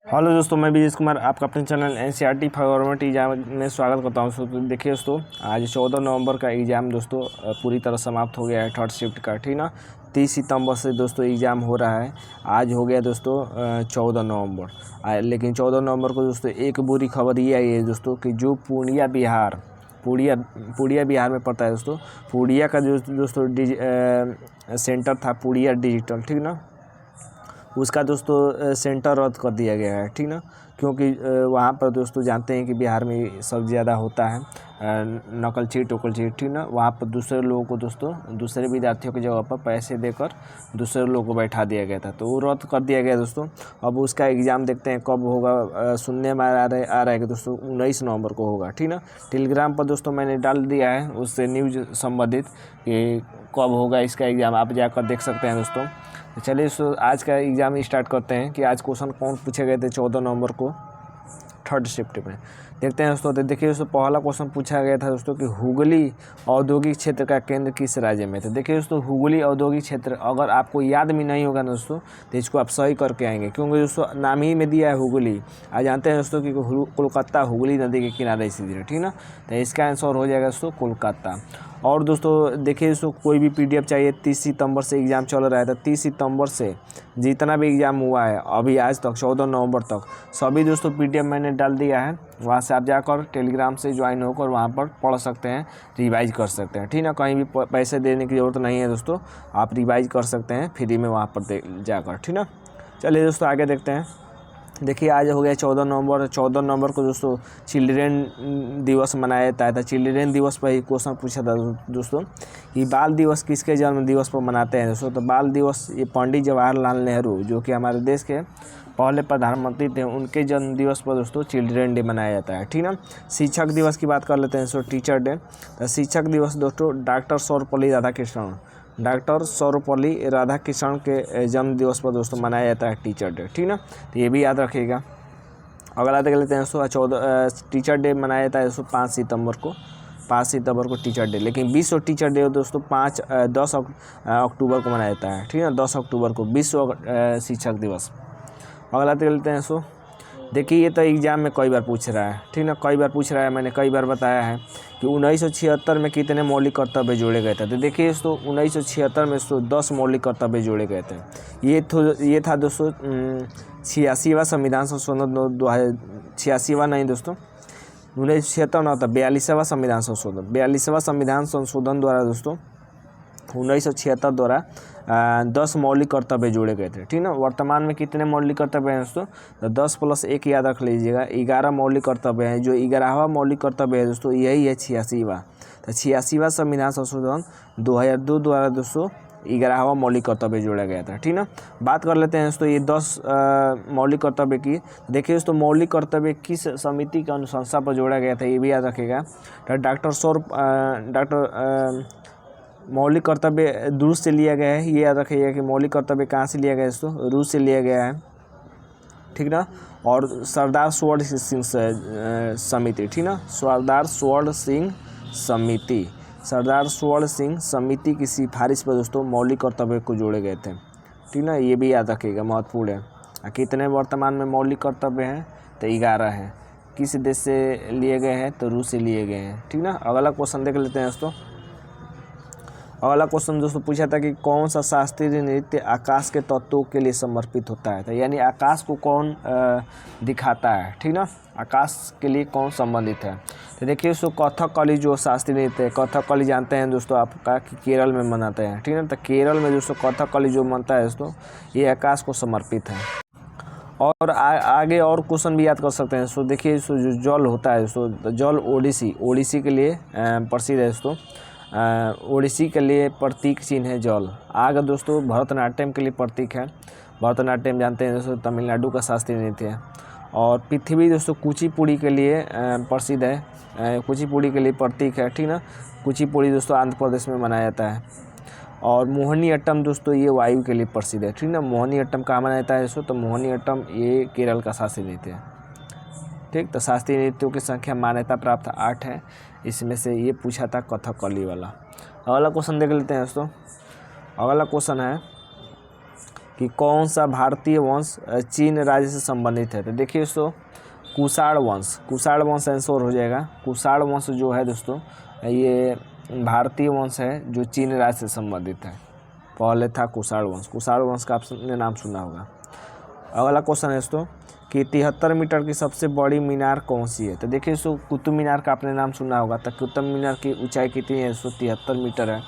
Hello दोस्तों, मैं विजेश कुमार आपका अपने चैनल एनसीईआरटी गवर्नमेंट एग्जाम में स्वागत करता हूं। तो देखिए दोस्तों, आज 14 नवंबर का एग्ज़ाम दोस्तों पूरी तरह समाप्त हो गया है। थर्ड शिफ्ट का, ठीक ना। 30 सितंबर से दोस्तों एग्ज़ाम हो रहा है। आज हो गया दोस्तों 14 नवंबर। लेकिन 14 नवंबर को दोस्तों एक बुरी खबर ये आई है दोस्तों कि जो पूर्णिया बिहार में पड़ता है दोस्तों। पूर्णिया का जो दोस्तों सेंटर था पूर्णिया डिजिटल, ठीक ना, उसका दोस्तों सेंटर रद्द कर दिया गया है, ठीक ना। क्योंकि वहाँ पर दोस्तों जानते हैं कि बिहार में सबसे ज़्यादा होता है नकलची टोकलची, ठीक ना। वहाँ पर दूसरे लोगों को दोस्तों दूसरे विद्यार्थियों की जगह पर पैसे देकर दूसरे लोगों को बैठा दिया गया था, तो वो रद्द कर दिया गया दोस्तों। अब उसका एग्ज़ाम देखते हैं कब होगा। सुनने में आ रहा है कि दोस्तों 19 नवंबर को होगा, ठीक ना। टेलीग्राम पर दोस्तों मैंने डाल दिया है उससे न्यूज़ संबंधित कि कब होगा इसका एग्ज़ाम, आप जाकर देख सकते हैं दोस्तों। चलिए दोस्तों, आज का एग्ज़ाम स्टार्ट करते हैं कि आज क्वेश्चन कौन पूछे गए थे 14 नवंबर को थर्ड शिफ्ट में। देखते हैं दोस्तों। तो देखिए दोस्तों, पहला क्वेश्चन पूछा गया था दोस्तों कि हुगली औद्योगिक क्षेत्र का केंद्र किस राज्य में था। देखिए दोस्तों, हुगली औद्योगिक क्षेत्र अगर आपको याद भी नहीं होगा दोस्तों तो इसको आप सही करके आएंगे, क्योंकि दोस्तों नाम ही में दिया है हुगली। आज जानते हैं दोस्तों कि कोलकाता हुगली नदी के किनारे स्थित है, ठीक ना। तो इसका आंसर हो जाएगा दोस्तों कोलकाता। और दोस्तों देखिए दोस्तों, कोई भी पीडीएफ चाहिए, 30 सितंबर से एग्ज़ाम चल रहा है, तो 30 सितंबर से जितना भी एग्ज़ाम हुआ है अभी आज तक 14 नवंबर तक सभी दोस्तों पीडीएफ मैंने डाल दिया है। वहाँ से आप जाकर टेलीग्राम से ज्वाइन होकर वहाँ पर पढ़ सकते हैं, रिवाइज कर सकते हैं, ठीक ना। कहीं भी पैसे देने की ज़रूरत नहीं है दोस्तों, आप रिवाइज कर सकते हैं फ्री में वहाँ पर जाकर, ठीक ना। चलिए दोस्तों आगे देखते हैं। देखिए आज हो गया 14 नवंबर। 14 नवंबर को दोस्तों चिल्ड्रेन दिवस मनाया जाता है। चिल्ड्रेन दिवस पर ही क्वेश्चन पूछा था दोस्तों कि बाल दिवस किसके जन्म दिवस पर मनाते हैं दोस्तों। तो बाल दिवस ये पंडित जवाहरलाल नेहरू, जो कि हमारे देश के पहले प्रधानमंत्री थे, उनके जन्म दिवस पर दोस्तों चिल्ड्रेन डे मनाया जाता है, ठीक ना। शिक्षक दिवस की बात कर लेते हैं दोस्तों, टीचर डे। तो शिक्षक दिवस दोस्तों डॉक्टर सर्वपल्ली राधाकृष्णन के जन्म दिवस पर दोस्तों मनाया जाता है टीचर डे, ठीक ना। तो ये भी याद रखिएगा। अगला देख लेते हैं दोस्तों, टीचर डे मनाया जाता है दोस्तों 5 सितंबर को टीचर डे। लेकिन विश्व टीचर डे दोस्तों 10 अक्टूबर को मनाया जाता है, ठीक है। 10 अक्टूबर को विश्व शिक्षक दिवस। अगला देख लेते हैं दोस्तों। देखिए ये तो एग्ज़ाम में कई बार पूछ रहा है, ठीक ना, कई बार पूछ रहा है। मैंने कई बार बताया है कि 1976 में कितने मौलिक कर्तव्य जोड़े गए थे। तो देखिए दोस्तों 1976 में 10 मौलिक कर्तव्य जोड़े गए थे। ये था दोस्तों 86वां संविधान संशोधन 86वां नहीं दोस्तों, 1976 ना था 42वां संविधान संशोधन। 42वां संविधान संशोधन द्वारा दोस्तों 1976 द्वारा 10 मौलिक कर्तव्य जोड़े गए थे, ठीक ना। वर्तमान में कितने मौलिक कर्तव्य हैं दोस्तों, तो 10 + 1 याद रख लीजिएगा, 11 मौलिक कर्तव्य हैं। जो 11वां मौलिक कर्तव्य है दोस्तों यही है 86वां। तो 86वां संविधान संशोधन 2002 द्वारा दोस्तों 11वां मौलिक कर्तव्य जोड़ा गया था, ठीक ना। बात कर लेते हैं दोस्तों ये 10 मौलिक कर्तव्य की। देखिए दोस्तों, मौलिक कर्तव्य किस समिति की अनुशंसा पर जोड़ा गया था ये भी याद रखिएगा। मौलिक कर्तव्य रूस से लिया गया है, ये याद रखिएगा कि मौलिक कर्तव्य कहाँ से लिया गया है दोस्तों, रूस से लिया गया है, ठीक ना। और सरदार स्वर्ण सिंह समिति, ठीक ना, सरदार स्वर्ण सिंह समिति की सिफारिश पर दोस्तों मौलिक कर्तव्य को जोड़े गए थे, ठीक ना। ये भी याद रखिएगा, महत्वपूर्ण है। कितने वर्तमान में मौलिक कर्तव्य हैं, तो 11 हैं। किस देश से लिए गए हैं, तो रूस से लिए गए हैं, ठीक ना। अगला क्वेश्चन देख लेते हैं दोस्तों। अगला क्वेश्चन दोस्तों पूछा था कि कौन सा शास्त्रीय नृत्य आकाश के तत्वों के लिए समर्पित होता है। तो यानी आकाश को कौन दिखाता है, ठीक ना, आकाश के लिए कौन संबंधित है। तो देखिए दोस्तों, कथकली जो शास्त्रीय नृत्य है, कथकली जानते हैं दोस्तों आपका कि केरल में मनाते हैं, ठीक है। तो केरल में दोस्तों कथकली जो मनता है दोस्तों ये आकाश को समर्पित है। और आगे और क्वेश्चन भी याद कर सकते हैं दोस्तों। देखिए जो जल होता है दोस्तों, जल ओडिसी के लिए प्रसिद्ध है दोस्तों। ओडिसी के लिए प्रतीक चिन्ह है जल। आग दोस्तों भरतनाट्यम के लिए प्रतीक है। भरतनाट्यम जानते हैं दोस्तों तमिलनाडु का शास्त्रीय नृत्य है। और पृथ्वी दोस्तों कुचिपुड़ी के लिए प्रसिद्ध है, कुचिपुड़ी के लिए प्रतीक है, ठीक ना। कुचिपुड़ी दोस्तों आंध्र प्रदेश में मनाया जाता है। और मोहिनीअट्टम दोस्तों ये वायु के लिए प्रसिद्ध है, ठीक ना। मोहिनीअट्टम कहाँ मनाया जाता है दोस्तों, तो मोहिनीअट्टम ये केरल का शास्त्रीय नृत्य है, ठीक। तो शास्त्रीय नृत्यों की संख्या मान्यता प्राप्त 8 है, इसमें से ये पूछा था कथकली वाला। अगला क्वेश्चन देख लेते हैं दोस्तों। अगला क्वेश्चन है कि कौन सा भारतीय वंश चीन राज्य से संबंधित है। तो देखिए दोस्तों कुषाण वंश आंसर हो जाएगा। कुषाण वंश जो है दोस्तों ये भारतीय वंश है जो चीन राज्य से संबंधित है। पहले था कुषाण वंश का आपने नाम सुना होगा। अगला क्वेश्चन है दोस्तों कि 73 मीटर की सबसे बड़ी मीनार कौन सी है। तो देखिए दोस्तों कुतुब मीनार का आपने नाम सुना होगा। तो कुतुब मीनार की ऊंचाई कितनी है दोस्तों 73 मीटर है।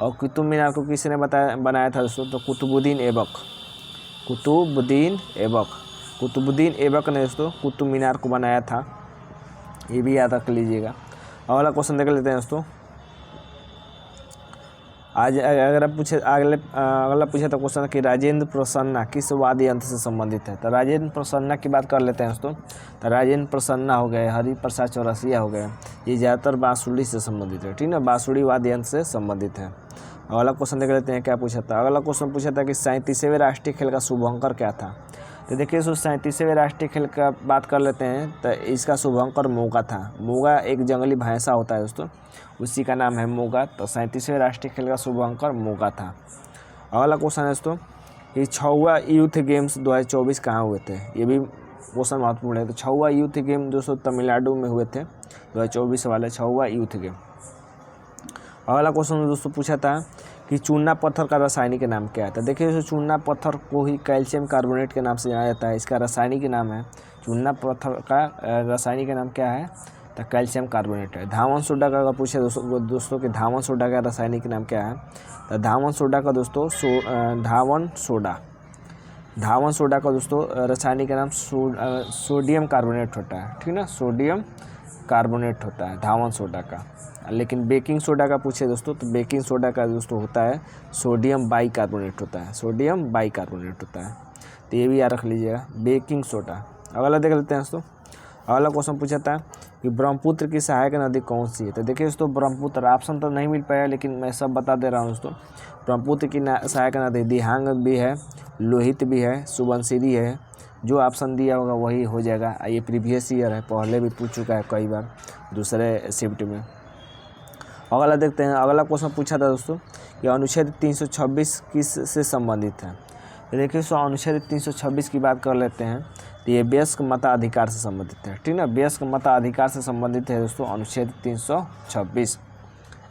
और कुतुब मीनार को किसने बनाया था दोस्तों, तो कुतुबुद्दीन ऐबक ने दोस्तों कुतुब मीनार को बनाया था, ये भी याद रख लीजिएगा। अगला क्वेश्चन देख लेते हैं दोस्तों। आज अगला पूछा था क्वेश्चन कि राजेंद्र प्रसन्ना किस वाद्य यंत्र से संबंधित है। तो राजेंद्र प्रसन्ना की बात कर लेते हैं दोस्तों। तो राजेंद्र प्रसन्ना हो गए, हरिप्रसाद चौरसिया हो गए, ये ज़्यादातर बांसुरी से संबंधित है, ठीक ना, बांसुरी वाद्य यंत्र से संबंधित है। अगला क्वेश्चन देख लेते हैं क्या पूछा था। अगला क्वेश्चन पूछा था कि 37वें राष्ट्रीय खेल का शुभंकर क्या था। तो देखिए दोस्तों 37वें राष्ट्रीय खेल का बात कर लेते हैं। तो इसका शुभंकर मोगा था। मोगा एक जंगली भैंसा होता है दोस्तों, उसी का नाम है मोगा। तो 37वें राष्ट्रीय खेल का शुभंकर मोगा था। अगला क्वेश्चन है दोस्तों कि 6वां यूथ गेम्स 2024 कहाँ हुए थे। ये भी क्वेश्चन महत्वपूर्ण है। तो 6वां यूथ गेम दोस्तों तमिलनाडु में हुए थे, 2024 वाले 6वां यूथ गेम। अगला क्वेश्चन दोस्तों पूछा था कि चूना पत्थर का रासायनिक नाम क्या है। तो देखिए दोस्तों चूना पत्थर को ही कैल्शियम कार्बोनेट के नाम से जाना जाता है। इसका रासायनिक नाम है चूना पत्थर का रासायनिक नाम क्या है, तो कैल्शियम कार्बोनेट है। धावन सोडा का अगर पूछे दोस्तों कि धावन सोडा का रासायनिक नाम क्या है, तो धावन सोडा का दोस्तों धावन सोडा का दोस्तों रासायनिक नाम सोडियम कार्बोनेट होता है, ठीक ना, सोडियम कार्बोनेट होता है धावन सोडा का। लेकिन बेकिंग सोडा का पूछे दोस्तों तो बेकिंग सोडा का दोस्तों होता है सोडियम बाइकार्बोनेट होता है। तो ये भी याद रख लीजिएगा, बेकिंग सोडा। अगला देख लेते हैं दोस्तों। अगला क्वेश्चन पूछा था कि ब्रह्मपुत्र की सहायक नदी कौन सी है। तो देखिए दोस्तों ब्रह्मपुत्र ऑप्शन तो नहीं मिल पाया, लेकिन मैं सब बता दे रहा हूँ दोस्तों। ब्रह्मपुत्र की सहायक नदी दिहांग भी है, लोहित भी है, सुबनसिरी है। जो ऑप्शन दिया होगा वही हो जाएगा। ये प्रीवियस ईयर है, पहले भी पूछ चुका है कई बार दूसरे शिफ्ट में। अगला देखते हैं। अगला क्वेश्चन पूछा था दोस्तों कि अनुच्छेद 326 किस से संबंधित है। तो देखिए दोस्तों अनुच्छेद 326 की बात कर लेते हैं। तो ये वयस्क मताधिकार से संबंधित है, ठीक ना, वयस्क मताधिकार से संबंधित है दोस्तों अनुच्छेद 326।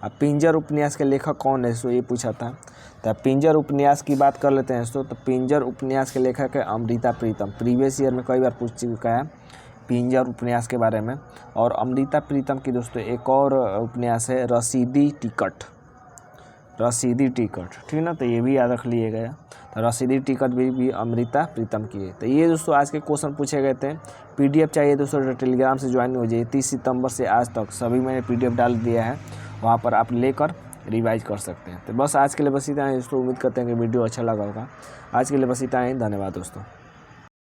अब पिंजर उपन्यास के लेखक कौन है दोस्तों, ये पूछा था। तो पिंजर उपन्यास की बात कर लेते हैं दोस्तों। तो पिंजर उपन्यास के लेखक है अमृता प्रीतम। प्रीवियस ईयर में कई बार पूछ चुका है पिंजर उपन्यास के बारे में। और अमृता प्रीतम की दोस्तों एक और उपन्यास है रसीदी टिकट, ठीक ना, तो ये भी याद रख लिएगा। तो रसीदी टिकट भी अमृता प्रीतम की है। तो ये दोस्तों आज के क्वेश्चन पूछे गए थे। PDF चाहिए दोस्तों तो टेलीग्राम से ज्वाइन हो जाइए। 30 सितंबर से आज तक सभी मैंने PDF डाल दिया है, वहाँ पर आप लेकर रिवाइज कर सकते हैं। तो बस आज के लिए बस इतना ही दोस्तों। उम्मीद करते हैं कि वीडियो अच्छा लगा होगा। आज के लिए बस इतना ही, धन्यवाद दोस्तों।